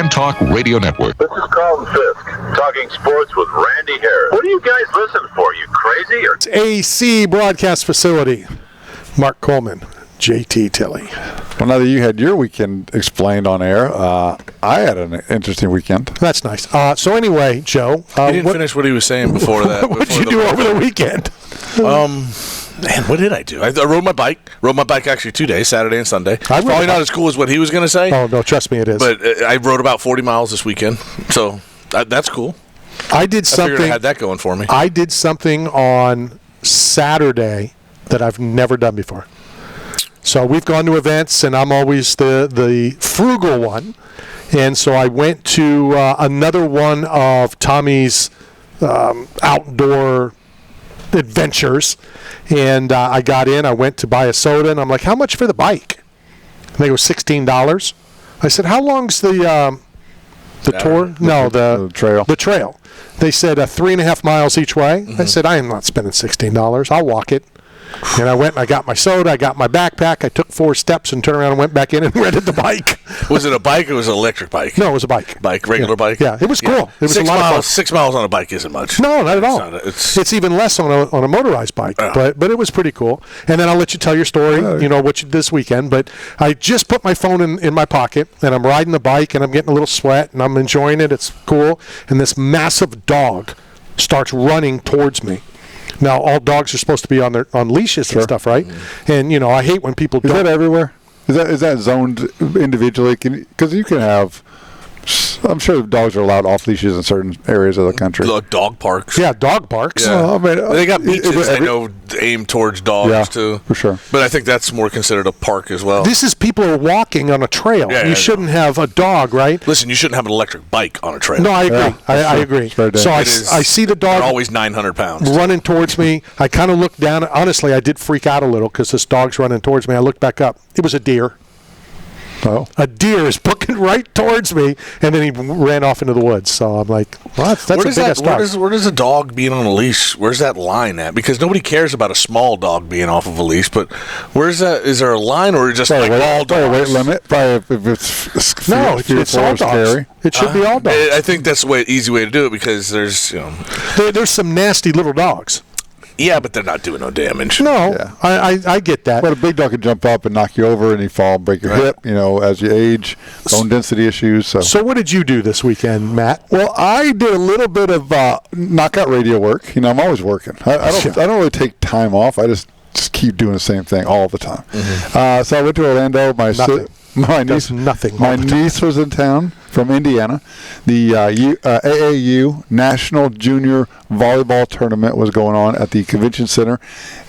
Fan Talk Radio Network. This is Carlton Fisk, talking sports with Randy Harris. What do you guys listen for? You crazy? Or AC Broadcast Facility. Mark Coleman, JT Tilley. Well, now that you had your weekend explained on air, I had an interesting weekend. That's nice. So anyway, Joe. He didn't finish what he was saying before that. What did you do over the weekend? Man, what did I do? I rode my bike. Rode my bike actually 2 days, Saturday and Sunday. Probably not as cool as what he was going to say. Oh, no, trust me, it is. But I rode about 40 miles this weekend, so that's cool. I figured I had that going for me. I did something on Saturday that I've never done before. So we've gone to events, and I'm always the frugal one. And so I went to another one of Tommy's outdoor adventures, and I got in. I went to buy a soda, and I'm like, how much for the bike? And they go $16. I said, how long's the tour? No, the trail. The trail. They said 3.5 miles each way. I said, I am not spending $16. I'll walk it. And I went and I got my soda, I got my backpack, I took 4 steps and turned around and went back in and rented the bike. Was it a bike or was it an electric bike? No, it was a bike. Regular bike? Yeah, it was cool. It was a lot of fun. 6 miles on a bike isn't much. No, not at all. It's even less on a motorized bike, but it was pretty cool. And then I'll let you tell your story, what you did this weekend. But I just put my phone in my pocket, and I'm riding the bike, and I'm getting a little sweat, and I'm enjoying it. It's cool. And this massive dog starts running towards me. Now, all dogs are supposed to be on leashes and stuff, right? And, I hate when people don't. Is that everywhere? Is that zoned individually? Because you can have, I'm sure dogs are allowed off leashes in certain areas of the country. Dog parks. Yeah, dog parks. Yeah. They got beaches I know aimed towards dogs, too. For sure. But I think that's more considered a park as well. This is people are walking on a trail. You shouldn't have a dog, right? Listen, you shouldn't have an electric bike on a trail. No, I agree. I agree. So I see the dog. They're always 900 pounds. Running towards me. I kind of looked down. Honestly, I did freak out a little because this dog's running towards me. I looked back up. It was a deer. Oh. A deer is booking right towards me, and then he ran off into the woods. So I'm like, well, that's a big-ass dog. Where does a dog being on a leash, where's that line at? Because nobody cares about a small dog being off of a leash, but where's that? Is there a line, or just like all dogs? Weight limit? Probably if it's it's all dogs. It should be all dogs. I think that's the easy way to do it because there's, there's some nasty little dogs. Yeah, but they're not doing no damage. No, yeah. I get that. But a big dog can jump up and knock you over, and you fall, break your hip. As you age, bone density issues. So what did you do this weekend, Matt? Well, I did a little bit of knockout radio work. I'm always working. I don't really take time off. I just keep doing the same thing all the time. Mm-hmm. So I went to Orlando. My niece was in town from Indiana. The AAU National Junior Volleyball Tournament was going on at the Convention Center.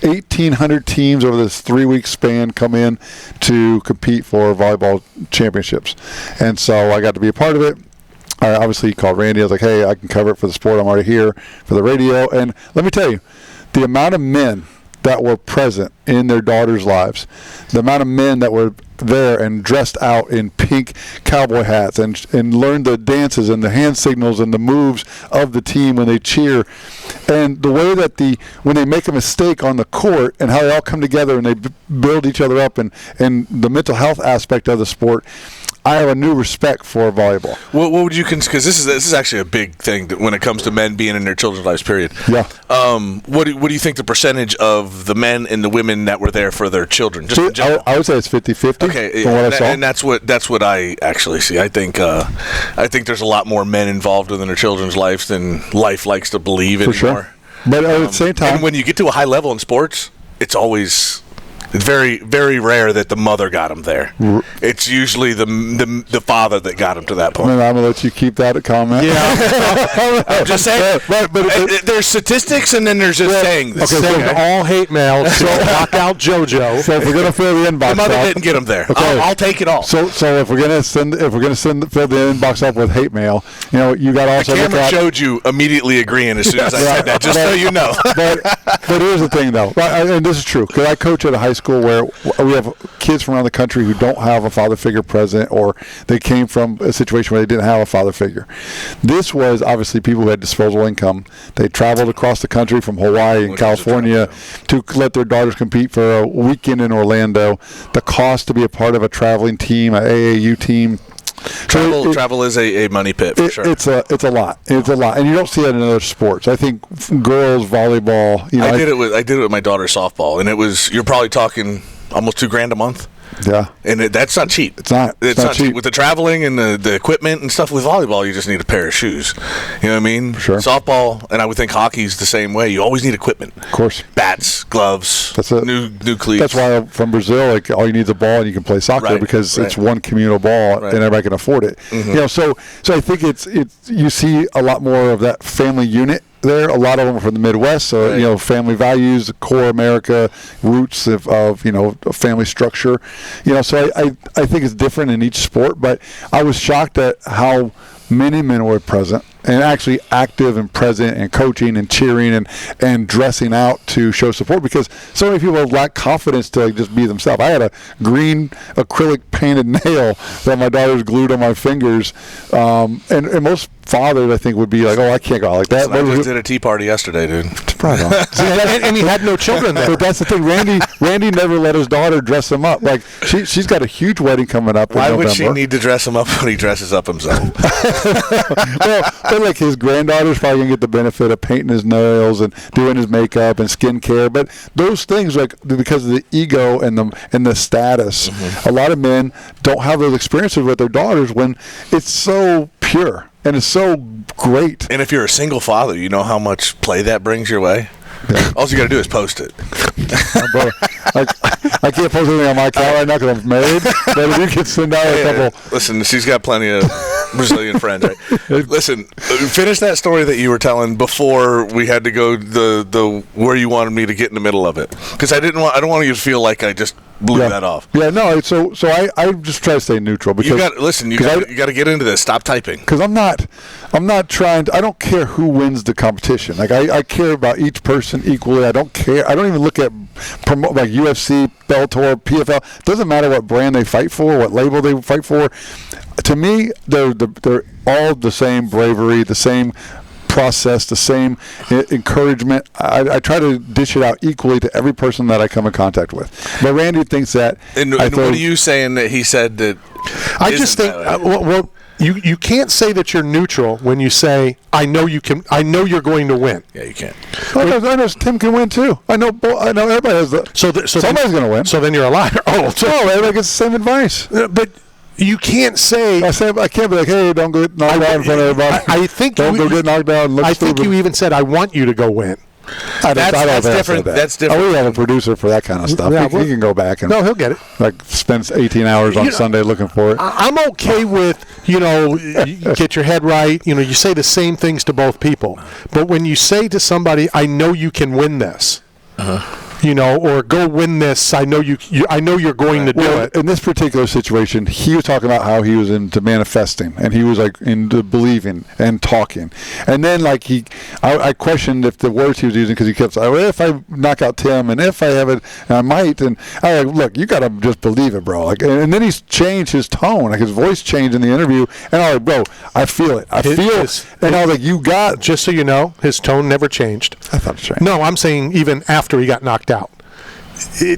1,800 teams over this 3-week span come in to compete for volleyball championships. And so I got to be a part of it. I obviously called Randy. I was like, hey, I can cover it for the sport. I'm already here for the radio. And let me tell you, the amount of men that were present in their daughters' lives, the amount of men that were there and dressed out in pink cowboy hats and learned the dances and the hand signals and the moves of the team when they cheer, and the way that when they make a mistake on the court and how they all come together and they build each other up and the mental health aspect of the sport. I have a new respect for volleyball. What would you consider? Because this is actually a big thing when it comes to men being in their children's lives. Period. Yeah. What do you think the percentage of the men and the women that were there for their children? Just in general? I would say it's 50-50. Okay, from what I saw. And that's what I actually see. I think there's a lot more men involved in their children's lives than life likes to believe anymore. For sure. But at the same time, and when you get to a high level in sports, it's always. It's very, very rare that the mother got him there. It's usually the father that got him to that point. I'm going to let you keep that a comment. Yeah. I'm just saying. But there's statistics and then there's just saying this. Okay, so all hate mail, so knock out JoJo. So if we're going to fill the inbox the mother didn't get him there. Okay. I'll take it all. So if we're going to fill the inbox up with hate mail, you got also the camera showed you immediately agreeing as soon as I said that, just so you know. But here's the thing, though, and this is true, because I coach at a high school where we have kids from around the country who don't have a father figure present, or they came from a situation where they didn't have a father figure. This was obviously people who had disposable income. They traveled across the country from Hawaii and California to let their daughters compete for a weekend in Orlando. The cost to be a part of a traveling team, an AAU team, Travel is a money pit for sure. It's a lot. It's a lot, and you don't see that in other sports. I think girls volleyball. I did it with my daughter's softball, and you're probably talking almost $2,000 a month. Yeah, and that's not cheap. It's not cheap with the traveling and the equipment and stuff. With volleyball, you just need a pair of shoes. You know what I mean? Sure. Softball, and I would think hockey's the same way. You always need equipment. Of course. Bats, gloves. That's it. New cleats. That's why from Brazil, like all you need is a ball and you can play soccer because it's one communal ball and everybody can afford it. Mm-hmm. You know, so I think it's you see a lot more of that family unit there. A lot of them are from the Midwest, so you know, family values, core America roots of family structure. You know, so I think it's different in each sport, but I was shocked at how many men were present and actually active and present and coaching and cheering and dressing out to show support, because so many people lack confidence to just be themselves. I had a green acrylic painted nail that my daughter's glued on my fingers, and most fathers, I think, would be like, "Oh, I can't go out like that." I just did a tea party yesterday, dude. Right on. and he had no children there. But that's the thing. Randy never let his daughter dress him up. Like she's got a huge wedding coming up. Why in November. would she need to dress him up when he dresses up himself? But like his granddaughter's probably gonna get the benefit of painting his nails and doing his makeup and skincare. But those things, like because of the ego and the status, a lot of men don't have those experiences with their daughters when it's so pure. And it's so great. And if you're a single father, you know how much play that brings your way? Yeah. All you got to do is post it. I can't post anything on my account right now because I'm married. But if you could send out a couple. Listen, she's got plenty of Brazilian friends, right? Listen, finish that story that you were telling before we had to go the where you wanted me to get in the middle of it, because I don't want you to feel like I just blew that off. Yeah, no. So I just try to stay neutral because you got to get into this. Stop typing. Because I'm not trying to. I don't care who wins the competition. Like I care about each person equally. I don't care. I don't even look at like UFC, Bellator, PFL. It doesn't matter what brand they fight for, what label they fight for. To me, they're all the same bravery, the same process, the same encouragement. I try to dish it out equally to every person that I come in contact with. But Randy thinks that. And what are you saying that he said that? I just think. Well, you can't say that you're neutral when you say, "I know you can. I know you're going to win." Yeah, you can't. I know Tim can win too. I know everybody has the. So somebody's going to win. So then you're a liar. Everybody gets the same advice. But. You can't say. I can't be like, hey, don't go get knocked out in front of everybody. I think don't go get knocked out. I think you even said, I want you to go win. That's different. That's different. We have a producer for that kind of stuff. Yeah, he can go back and he'll get it. Like spends 18 hours on Sunday looking for it. I'm okay with get your head right. You say the same things to both people, but when you say to somebody, I know you can win this. Or go win this. I know I know you're going to do it. In this particular situation, he was talking about how he was into manifesting, and he was like into believing and talking. And then like I questioned if the words he was using, because he kept saying, well, if I knock out Tim, and if I have it, and I might. And I like, look, you got to just believe it, bro. Like, and then he's changed his tone, like his voice changed in the interview. And I was like, bro, I feel it. I feel it. And I was like, you got. Just so you know, his tone never changed. I thought it changed. No, I'm saying even after he got knocked out.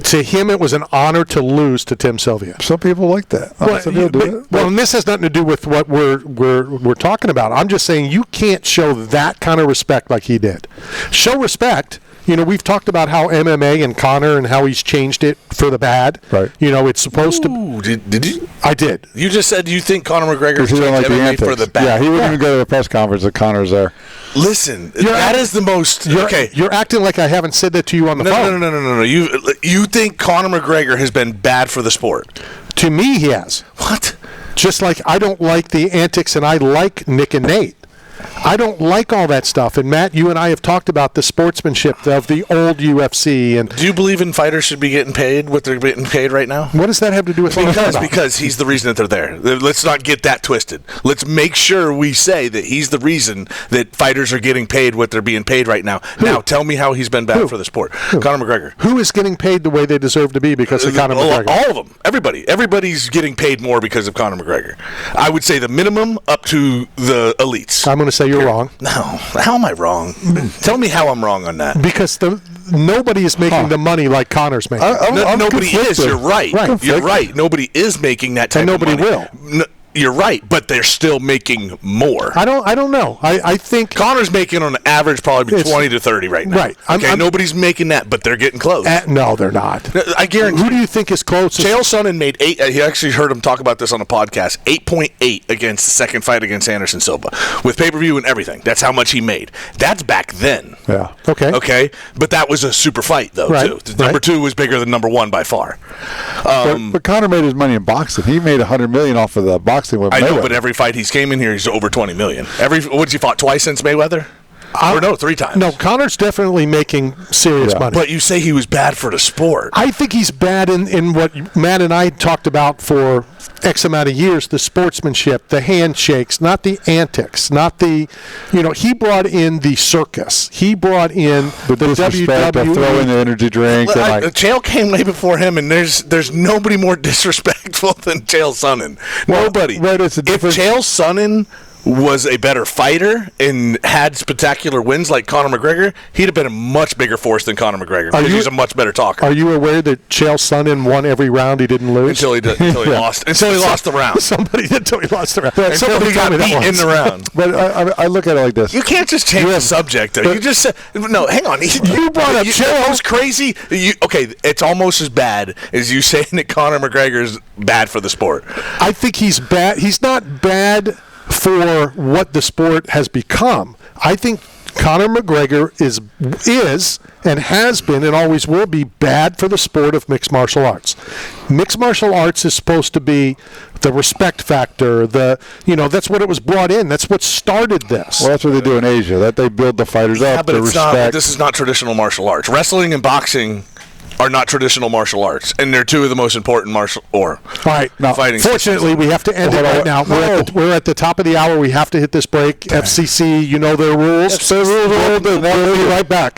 To him, it was an honor to lose to Tim Sylvia. Some people like that. And this has nothing to do with what we're talking about. I'm just saying you can't show that kind of respect like he did. Show respect. We've talked about how MMA and Conor and how he's changed it for the bad. Right. It's supposed to. Did you? I did. You just said you think Conor McGregor changed MMA for the bad. Yeah, he wouldn't even go to the press conference that Conor's there. Listen, that is the most. You're acting like I haven't said that to you on the phone. No. You think Conor McGregor has been bad for the sport? To me, he has. What? Just like I don't like the antics, and I like Nick and Nate. I don't like all that stuff. And Matt, you and I have talked about the sportsmanship of the old UFC. And do you believe in fighters should be getting paid what they're getting paid right now? What does that have to do with because he's the reason that they're there. Let's not get that twisted. Let's make sure we say that he's the reason that fighters are getting paid what they're being paid right now. Who? Now, tell me how he's been bad for the sport. Conor McGregor. Who is getting paid the way they deserve to be because of Conor McGregor? All of them. Everybody. Everybody's getting paid more because of Conor McGregor. I would say the minimum up to the elites. I'm going to say you're wrong. No. How am I wrong? Tell me how I'm wrong on that. Because nobody is making the money like Conor's making. Nobody is. You're right. You're right. Nobody is making that type of money. And nobody will. you're right, but they're still making more. I don't know. I think Connor's making on average probably 20 to 30 right now. Right. Okay, nobody's making that, but they're getting close. No, they're not. I guarantee. Who do you think is closest? Chael Sonnen made 8. He actually heard him talk about this on a podcast. 8.8 against the second fight against Anderson Silva with pay-per-view and everything. That's how much he made. That's back then. Yeah. Okay, but that was a super fight though too. Number 2 was bigger than number 1 by far. But Conor made his money in boxing. He made $100 million off of the boxing with Mayweather. I know, but every fight he's came in here, he's over $20 million. What's he fought twice since Mayweather? Or no, 3 times. No, Connor's definitely making serious money. But you say he was bad for the sport. I think he's bad in what Matt and I talked about for X amount of years, the sportsmanship, the handshakes, not the antics, not the, he brought in the circus. He brought in the disrespect of throwing the energy drink. Chael came way before him, and there's nobody more disrespectful than Chael Sonnen. Nobody. Right, it's a different. If Chael Sonnen was a better fighter and had spectacular wins like Conor McGregor, he'd have been a much bigger force than Conor McGregor because he's a much better talker. Are you aware that Chael Sonnen won every round he didn't lose? Until he lost. Until he lost the round. Somebody did until he lost the round. Until he got beat in the round. But I look at it like this. You can't just change the subject. You just said, no, hang on. You brought up Chael. It's crazy. It's almost as bad as you saying that Conor McGregor is bad for the sport. I think he's bad. He's not bad for what the sport has become. I think Conor McGregor is and has been and always will be bad for the sport of mixed martial arts. Mixed martial arts is supposed to be the respect factor, that's what it was brought in. That's what started this. Well, that's what they do in Asia. That they build the fighters up to respect. This is not traditional martial arts. Wrestling and boxing are not traditional martial arts, and they're 2 of the most important fighting. Fortunately, we have to end it right now. We're at the top of the hour. We have to hit this break. FCC, their rules. We'll be right back.